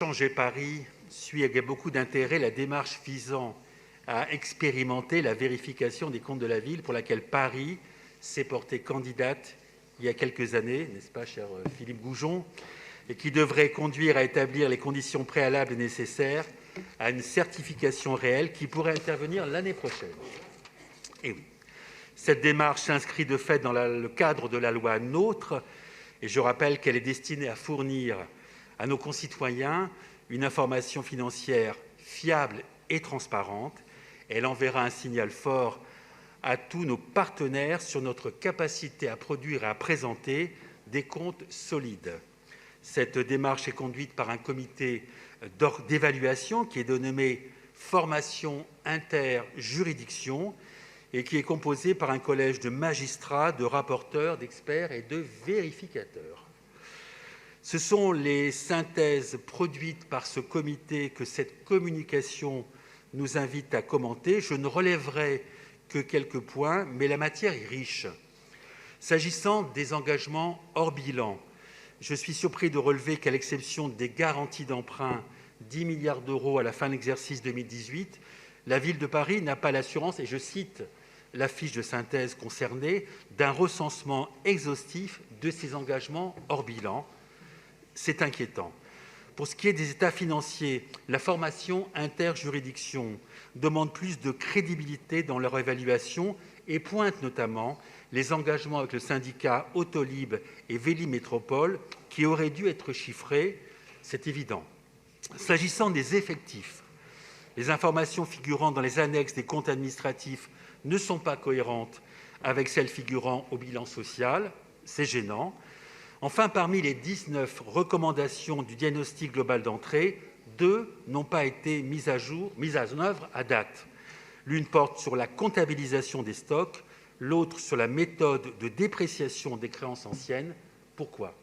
Changer Paris suit avec beaucoup d'intérêt la démarche visant à expérimenter la vérification des comptes de la ville pour laquelle Paris s'est portée candidate il y a quelques années, n'est-ce pas, cher Philippe Goujon, et qui devrait conduire à établir les conditions préalables nécessaires à une certification réelle qui pourrait intervenir l'année prochaine. Et oui, cette démarche s'inscrit de fait dans le cadre de la loi NOTRe, et je rappelle qu'elle est destinée à fournir à nos concitoyens une information financière fiable et transparente. Elle enverra un signal fort à tous nos partenaires sur notre capacité à produire et à présenter des comptes solides. Cette démarche est conduite par un comité d'évaluation qui est dénommé Formation Inter-Juridiction et qui est composé par un collège de magistrats, de rapporteurs, d'experts et de vérificateurs. Ce sont les synthèses produites par ce comité que cette communication nous invite à commenter. Je ne relèverai que quelques points, mais la matière est riche. S'agissant des engagements hors bilan, je suis surpris de relever qu'à l'exception des garanties d'emprunt, 10 milliards d'euros à la fin de l'exercice 2018, la Ville de Paris n'a pas l'assurance, et je cite la fiche de synthèse concernée, d'un recensement exhaustif de ces engagements hors bilan. C'est inquiétant. Pour ce qui est des états financiers, la formation interjuridiction demande plus de crédibilité dans leur évaluation et pointe notamment les engagements avec le syndicat Autolib et Véli Métropole qui auraient dû être chiffrés, c'est évident. S'agissant des effectifs, les informations figurant dans les annexes des comptes administratifs ne sont pas cohérentes avec celles figurant au bilan social, c'est gênant. Enfin, parmi les 19 recommandations du diagnostic global d'entrée, 2 n'ont pas été mises en œuvre à date. L'une porte sur la comptabilisation des stocks, l'autre sur la méthode de dépréciation des créances anciennes. Pourquoi ?